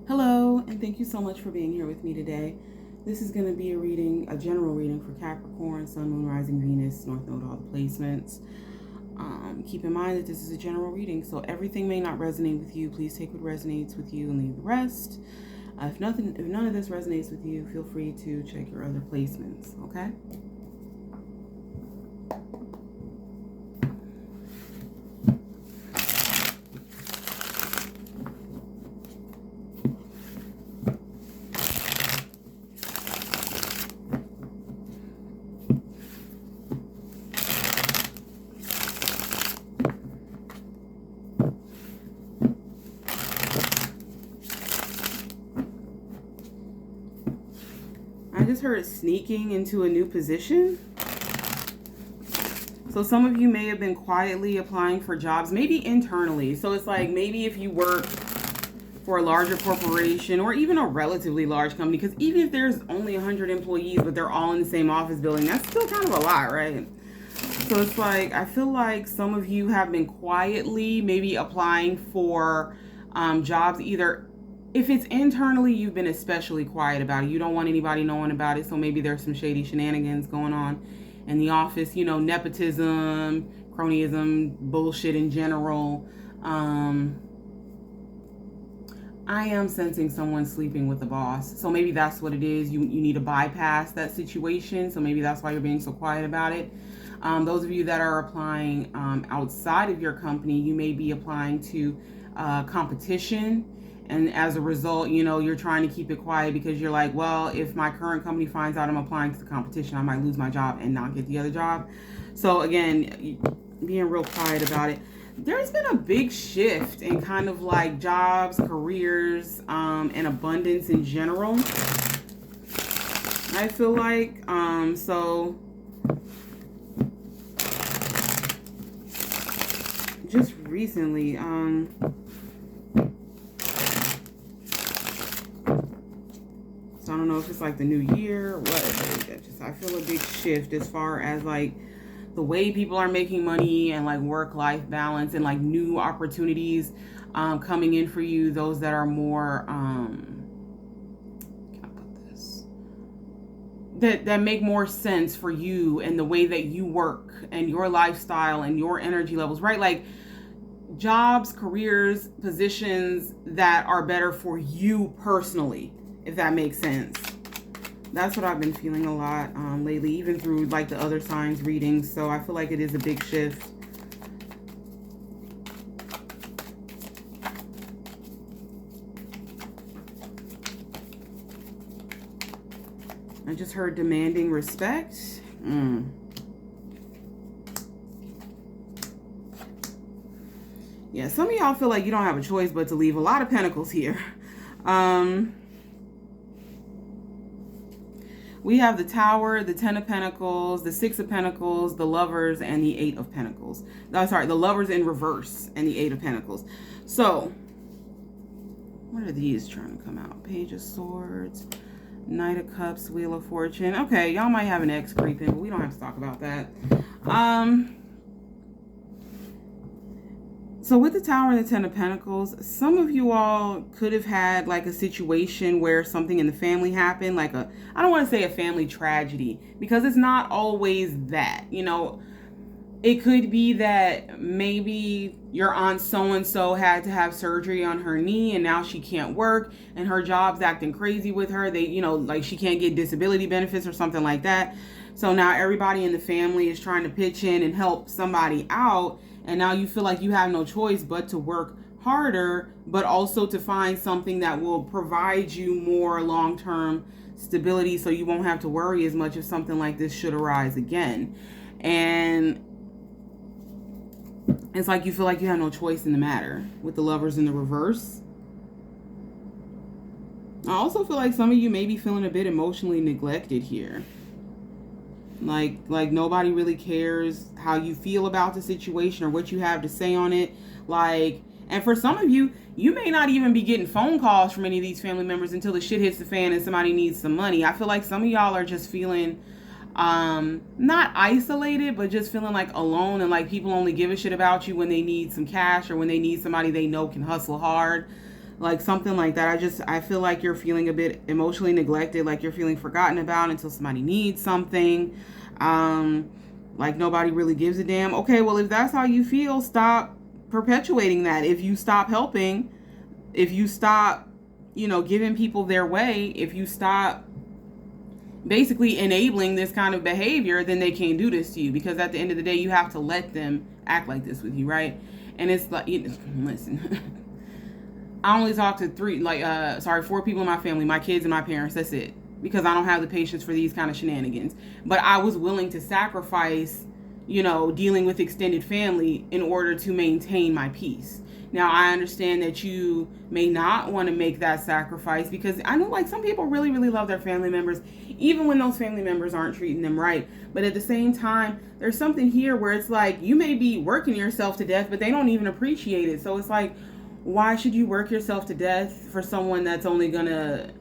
Hello, and thank you so much for being here with me today. This is going to be a general reading for Capricorn, Sun, Moon, Rising, Venus, North Node, all the placements. Keep in mind that this is a general reading, so everything may not resonate with you. Please take what resonates with you and leave the rest. If none of this resonates with you, feel free to check your other placements, okay? I just heard sneaking into a new position. So some of you may have been quietly applying for jobs, maybe internally. So it's like maybe if you work for a larger corporation or even a relatively large company, because even if there's only 100 employees, but they're all in the same office building, that's still kind of a lot, right? So it's like, I feel like some of you have been quietly maybe applying for jobs. Either if it's internally, you've been especially quiet about it. You don't want anybody knowing about it. So maybe there's some shady shenanigans going on in the office, nepotism, cronyism, bullshit in general. I am sensing someone sleeping with the boss. So maybe that's what it is. You need to bypass that situation. So maybe that's why you're being so quiet about it. Those of you that are applying outside of your company, you may be applying to competition. And as a result, you're trying to keep it quiet because you're like, well, if my current company finds out I'm applying to the competition, I might lose my job and not get the other job. So again, being real quiet about it. There's been a big shift in kind of like jobs, careers, and abundance in general. I feel like, so just recently, so I don't know if it's like the new year or what. I feel a big shift as far as like the way people are making money and like work-life balance and like new opportunities coming in for you. Those that are more, can I put this? That make more sense for you and the way that you work and your lifestyle and your energy levels, right? Like jobs, careers, positions that are better for you personally, if that makes sense. That's what I've been feeling a lot lately, even through like the other signs readings. So I feel like it is a big shift. I just heard demanding respect. Yeah, some of y'all feel like you don't have a choice but to leave. A lot of pentacles here. We have the Tower, the Ten of Pentacles, the Six of Pentacles, the Lovers, and the Eight of Pentacles. No, sorry, the Lovers in reverse and the Eight of Pentacles. So, what are these trying to come out? Page of Swords, Knight of Cups, Wheel of Fortune. Okay, y'all might have an ex creeping, but we don't have to talk about that. So with the Tower and the Ten of Pentacles, some of you all could have had like a situation where something in the family happened, like I don't want to say a family tragedy, because it's not always that, It could be that maybe your aunt so-and-so had to have surgery on her knee and now she can't work and her job's acting crazy with her. They, like she can't get disability benefits or something like that. So now everybody in the family is trying to pitch in and help somebody out. And now you feel like you have no choice but to work harder, but also to find something that will provide you more long-term stability so you won't have to worry as much if something like this should arise again. And it's like you feel like you have no choice in the matter with the Lovers in the reverse. I also feel like some of you may be feeling a bit emotionally neglected here. Like nobody really cares how you feel about the situation or what you have to say on it. And for some of you, you may not even be getting phone calls from any of these family members until the shit hits the fan and somebody needs some money. I feel like some of y'all are just feeling not isolated, but just feeling like alone, and like people only give a shit about you when they need some cash or when they need somebody they know can hustle hard. like something like that. I feel like you're feeling a bit emotionally neglected, like you're feeling forgotten about until somebody needs something. Like nobody really gives a damn. Okay, well, if that's how you feel, stop perpetuating that. If you stop helping, if you stop, giving people their way, if you stop basically enabling this kind of behavior, then they can't do this to you, because at the end of the day, you have to let them act like this with you, right? And it's like, listen, I only talk to four people in my family, my kids and my parents. That's it, because I don't have the patience for these kind of shenanigans. But I was willing to sacrifice, dealing with extended family in order to maintain my peace. Now, I understand that you may not want to make that sacrifice, because I know, like, some people really, really love their family members, even when those family members aren't treating them right. But at the same time, there's something here where it's like, you may be working yourself to death, but they don't even appreciate it. So it's like, why should you work yourself to death for someone that's only gonna,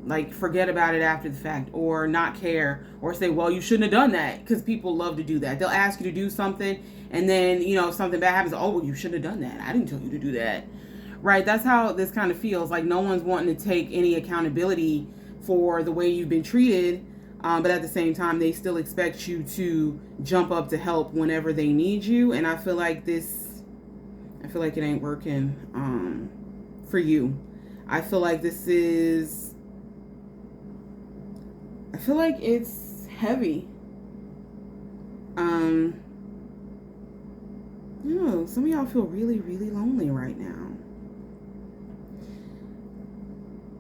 like, forget about it after the fact, or not care, or say, well, you shouldn't have done that? Because people love to do that. They'll ask you to do something, and then, if something bad happens, oh, well, you shouldn't have done that. I didn't tell you to do that. Right? That's how this kind of feels. Like, no one's wanting to take any accountability for the way you've been treated, but at the same time, they still expect you to jump up to help whenever they need you. And I feel like it ain't working for you. I feel like it's heavy. Some of y'all feel really, really lonely right now.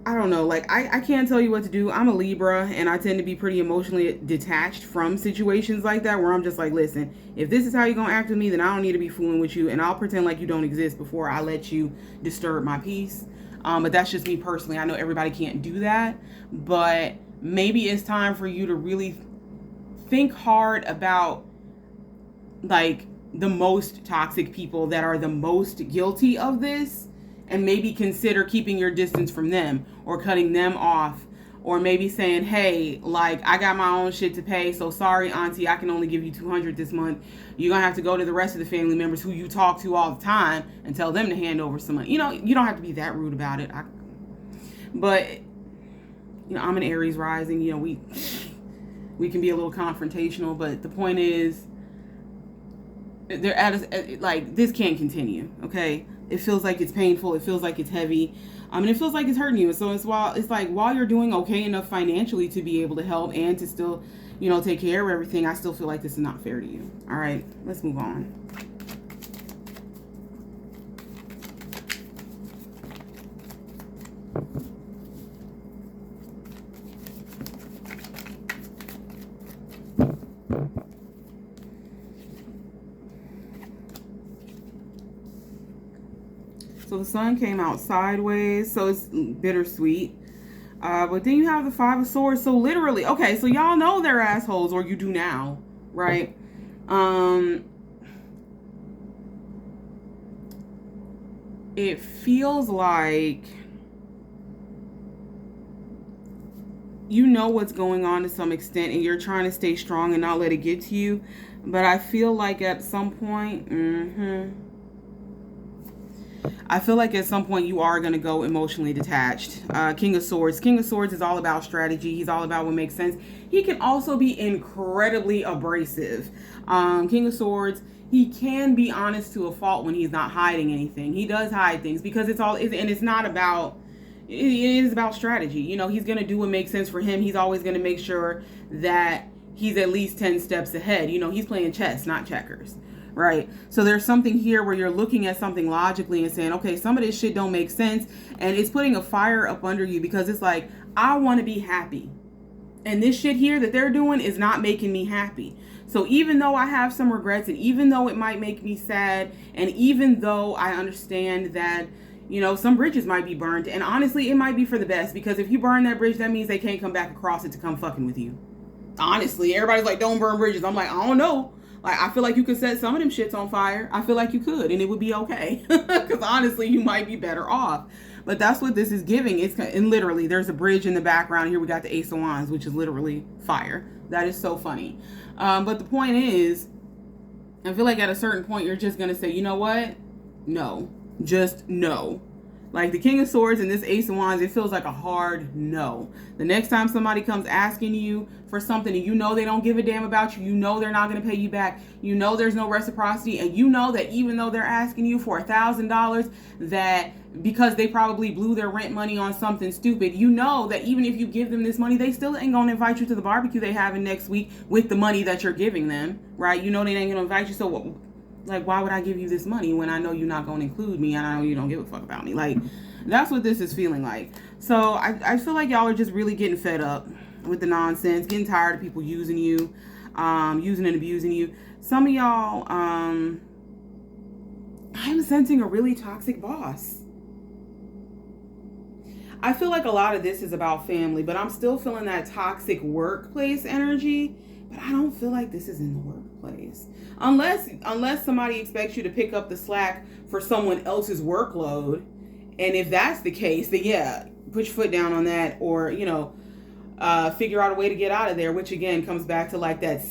I don't know, like, I can't tell you what to do. I'm a Libra, and I tend to be pretty emotionally detached from situations like that, where I'm just like, listen, if this is how you're going to act with me, then I don't need to be fooling with you, and I'll pretend like you don't exist before I let you disturb my peace. But that's just me personally. I know everybody can't do that, but maybe it's time for you to really think hard about, like, the most toxic people that are the most guilty of this, and maybe consider keeping your distance from them, or cutting them off, or maybe saying, hey, like, I got my own shit to pay, so sorry, auntie, I can only give you $200 this month. You're gonna have to go to the rest of the family members who you talk to all the time and tell them to hand over some money. You don't have to be that rude about it. But I'm an Aries rising. We can be a little confrontational, but the point is, this can't continue. Okay, it feels like it's painful. It feels like it's heavy. And it feels like it's hurting you. So while you're doing okay enough financially to be able to help and to still, take care of everything, I still feel like this is not fair to you. All right, let's move on. So the sun came out sideways, so it's bittersweet. But then you have the Five of Swords. So literally, okay, so y'all know they're assholes, or you do now, right? It feels like you know what's going on to some extent, and you're trying to stay strong and not let it get to you. But I feel like at some point, I feel like at some point you are going to go emotionally detached. King of Swords. King of Swords is all about strategy. He's all about what makes sense. He can also be incredibly abrasive. King of Swords, he can be honest to a fault when he's not hiding anything. He does hide things because it's not about, it is about strategy. He's going to do what makes sense for him. He's always going to make sure that he's at least 10 steps ahead. He's playing chess, not checkers. Right? So there's something here where you're looking at something logically and saying, okay, some of this shit don't make sense. And it's putting a fire up under you, because it's like, I want to be happy. And this shit here that they're doing is not making me happy. So even though I have some regrets, and even though it might make me sad, and even though I understand that, some bridges might be burned, and honestly, it might be for the best, because if you burn that bridge, that means they can't come back across it to come fucking with you. Honestly, everybody's like, don't burn bridges. I'm like, I don't know. Like, I feel like you could set some of them shits on fire. I feel like you could, and it would be okay. Because honestly, you might be better off. But that's what this is giving. And literally, there's a bridge in the background. Here we got the Ace of Wands, which is literally fire. That is so funny. But the point is, I feel like at a certain point, you're just going to say, you know what? No. Just no. Like the King of Swords and this Ace of Wands, it feels like a hard no. The next time somebody comes asking you for something and you know they don't give a damn about you, you know they're not going to pay you back, you know there's no reciprocity, and you know that even though they're asking you for $1,000, that because they probably blew their rent money on something stupid, you know that even if you give them this money, they still ain't going to invite you to the barbecue they having next week with the money that you're giving them, right? You know they ain't going to invite you, so like, why would I give you this money when I know you're not going to include me and I know you don't give a fuck about me? Like, that's what this is feeling like. So I feel like y'all are just really getting fed up with the nonsense, getting tired of people using you, using and abusing you. Some of y'all, I'm sensing a really toxic boss. I feel like a lot of this is about family, but I'm still feeling that toxic workplace energy. But I don't feel like this is in the workplace. Unless somebody expects you to pick up the slack for someone else's workload. And if that's the case, then yeah, put your foot down on that, or, figure out a way to get out of there, which again comes back to like that,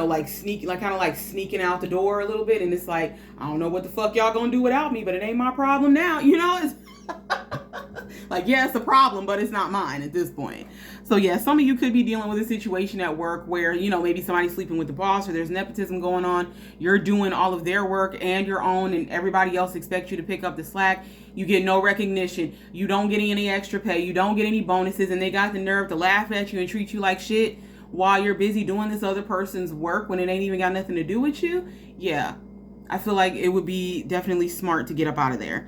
like sneaking out the door a little bit. And it's like, I don't know what the fuck y'all gonna do without me, but it ain't my problem now. It's like, yeah, it's a problem, but it's not mine at this point. So yeah, some of you could be dealing with a situation at work where, maybe somebody's sleeping with the boss, or there's nepotism going on. You're doing all of their work and your own, and everybody else expects you to pick up the slack. You get no recognition. You don't get any extra pay. You don't get any bonuses, and they got the nerve to laugh at you and treat you like shit while you're busy doing this other person's work when it ain't even got nothing to do with you. Yeah, I feel like it would be definitely smart to get up out of there.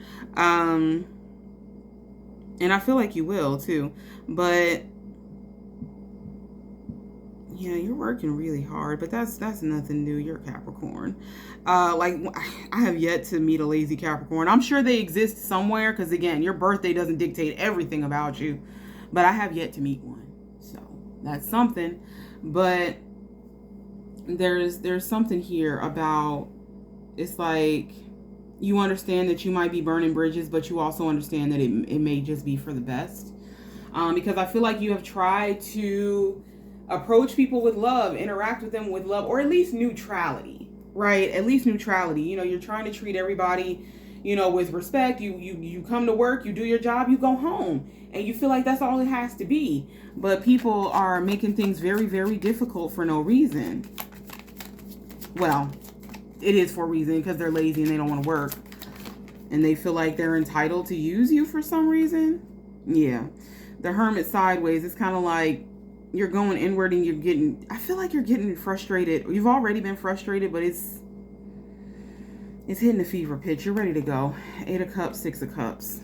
And I feel like you will too, but yeah, you're working really hard, but that's nothing new. You're Capricorn. Like, I have yet to meet a lazy Capricorn. I'm sure they exist somewhere, because again, your birthday doesn't dictate everything about you, but I have yet to meet one. So that's something. But there's something here about, it's like, you understand that you might be burning bridges, but you also understand that it may just be for the best. Because I feel like you have tried to approach people with love, interact with them with love, or at least neutrality, right? At least neutrality. You're trying to treat everybody, with respect. You come to work, you do your job, you go home, and you feel like that's all it has to be. But people are making things very, very difficult for no reason. Well, it is for a reason, because they're lazy and they don't want to work, and they feel like they're entitled to use you for some reason. Yeah, the Hermit sideways, it's kind of like you're going inward and I feel like you're getting frustrated. You've already been frustrated, but it's hitting a fever pitch. You're ready to go. 8 of Cups, 6 of Cups.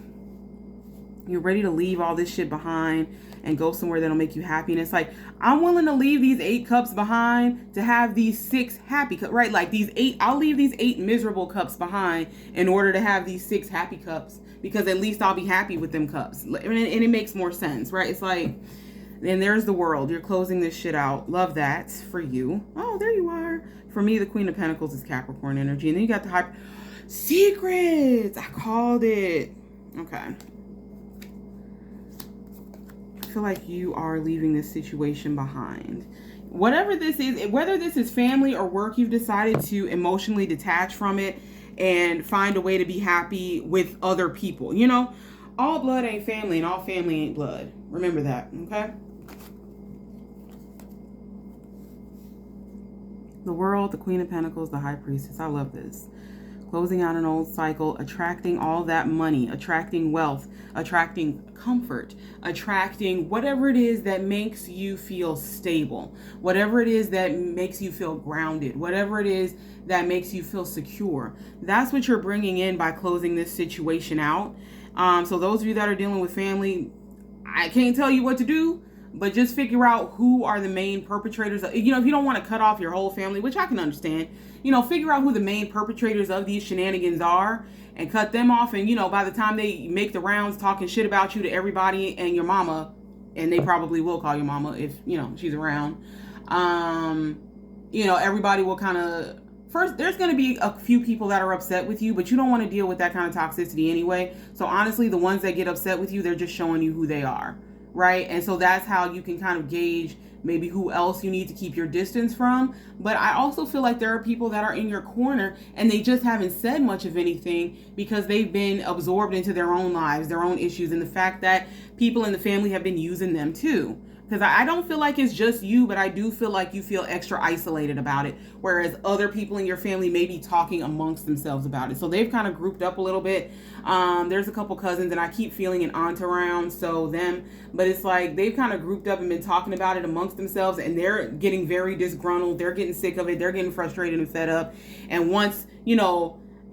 You're ready to leave all this shit behind and go somewhere that'll make you happy. And it's like, I'm willing to leave these 8 cups behind to have these 6 happy cups, right? Like I'll leave these 8 miserable cups behind in order to have these 6 happy cups, because at least I'll be happy with them cups. And it makes more sense, right? It's like, and there's the World. You're closing this shit out. Love that for you. Oh, there you are. For me, the Queen of Pentacles is Capricorn energy. And then you got the Secrets. I called it. Okay. I feel like you are leaving this situation behind. Whatever this is, whether this is family or work, you've decided to emotionally detach from it and find a way to be happy with other people. All blood ain't family, and all family ain't blood. Remember that, okay? The World, the Queen of Pentacles, the High Priestess. I love this. Closing out an old cycle, attracting all that money, attracting wealth, attracting comfort, attracting whatever it is that makes you feel stable, whatever it is that makes you feel grounded, whatever it is that makes you feel secure. That's what you're bringing in by closing this situation out. So those of you that are dealing with family, I can't tell you what to do, but just figure out who are the main perpetrators. If you don't want to cut off your whole family, which I can understand, figure out who the main perpetrators of these shenanigans are and cut them off. And, by the time they make the rounds talking shit about you to everybody and your mama, and they probably will call your mama if, she's around, everybody will kind of, first, there's going to be a few people that are upset with you, but you don't want to deal with that kind of toxicity anyway. So honestly, the ones that get upset with you, they're just showing you who they are. right? And so that's how you can kind of gauge maybe who else you need to keep your distance from. But I also feel like there are people that are in your corner and they just haven't said much of anything because they've been absorbed into their own lives, their own issues, and the fact that people in the family have been using them too. Because I don't feel like it's just you, but I do feel like you feel extra isolated about it, whereas other people in your family may be talking amongst themselves about it. So they've kind of grouped up a little bit. There's a couple cousins, and I keep feeling an aunt around, so them. But it's like they've kind of grouped up and been talking about it amongst themselves, and they're getting very disgruntled. They're getting sick of it. They're getting frustrated and fed up. And once,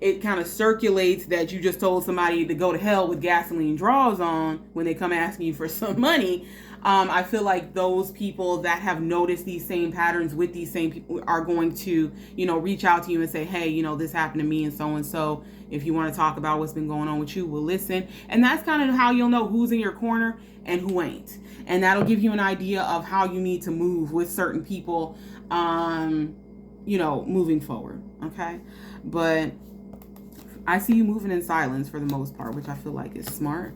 it kind of circulates that you just told somebody to go to hell with gasoline draws on when they come asking you for some money. I feel like those people that have noticed these same patterns with these same people are going to, reach out to you and say, hey, this happened to me and so. If you want to talk about what's been going on with you, we'll listen. And that's kind of how you'll know who's in your corner and who ain't. And that'll give you an idea of how you need to move with certain people, moving forward. Okay. But I see you moving in silence for the most part, which I feel like is smart.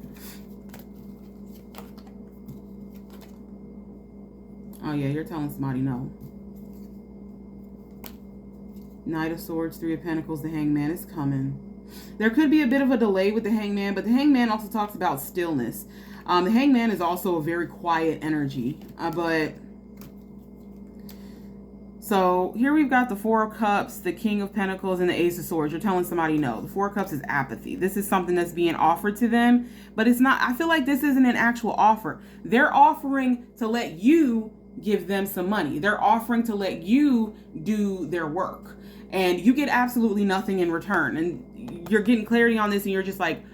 Oh, yeah, you're telling somebody no. Knight of Swords, Three of Pentacles, the Hangman is coming. There could be a bit of a delay with the Hangman, but the Hangman also talks about stillness. The Hangman is also a very quiet energy. So here we've got the Four of Cups, the King of Pentacles, and the Ace of Swords. You're telling somebody no. The Four of Cups is apathy. This is something that's being offered to them, but it's not. I feel like this isn't an actual offer. They're offering to let you give them some money. They're offering to let you do their work, and you get absolutely nothing in return. And you're getting clarity on this, and you're just like,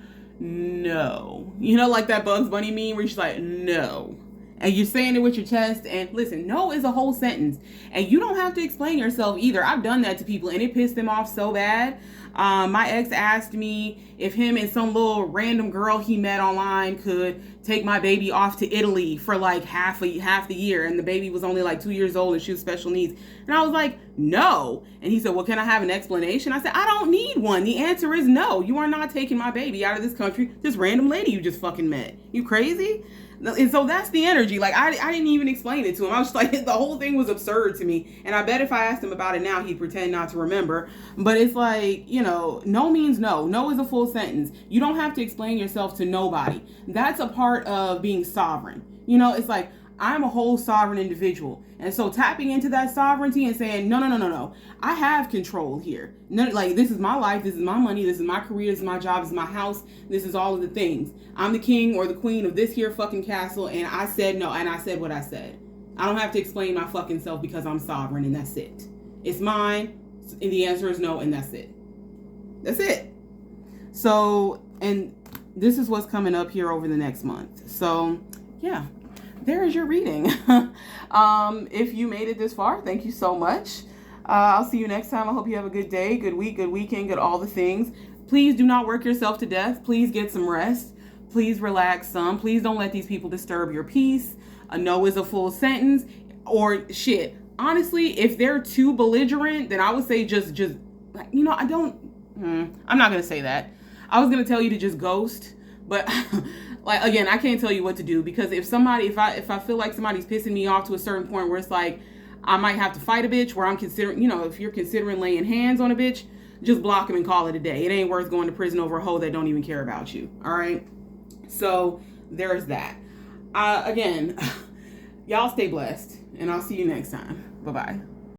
no. Like that Bugs Bunny meme where you're just like, no. And you're saying it with your chest. And listen, no is a whole sentence. And you don't have to explain yourself either. I've done that to people, and it pissed them off so bad. My ex asked me if him and some little random girl he met online could take my baby off to Italy for like half the year. And the baby was only like 2 years old and she was special needs. And I was like, no. And he said, well, can I have an explanation? I said, I don't need one. The answer is no. You are not taking my baby out of this country. This random lady you just fucking met. You crazy? And so that's the energy. Like, I didn't even explain it to him. I was just like, the whole thing was absurd to me. And I bet if I asked him about it now, he'd pretend not to remember. But it's like, no means no. No is a full sentence. You don't have to explain yourself to nobody. That's a part of being sovereign. It's like, I'm a whole sovereign individual. And so tapping into that sovereignty and saying, no. I have control here. This is my life. This is my money. This is my career. This is my job. This is my house. This is all of the things. I'm the king or the queen of this here fucking castle. And I said no. And I said what I said. I don't have to explain my fucking self because I'm sovereign and that's it. It's mine. And the answer is no. And that's it. That's it. So, and this is what's coming up here over the next month. So, yeah. There is your reading. If you made it this far, thank you so much. I'll see you next time. I hope you have a good day, good week, good weekend, good all the things. Please do not work yourself to death. Please get some rest. Please relax some. Please don't let these people disturb your peace. A no is a full sentence. Or shit. Honestly, if they're too belligerent, then I would say just I'm not going to say that. I was going to tell you to just ghost. But like, again, I can't tell you what to do because if I feel like somebody's pissing me off to a certain point where it's like, I might have to fight a bitch where I'm considering, if you're considering laying hands on a bitch, just block him and call it a day. It ain't worth going to prison over a hoe that don't even care about you. All right. So there's that. Again, y'all stay blessed and I'll see you next time. Bye-bye.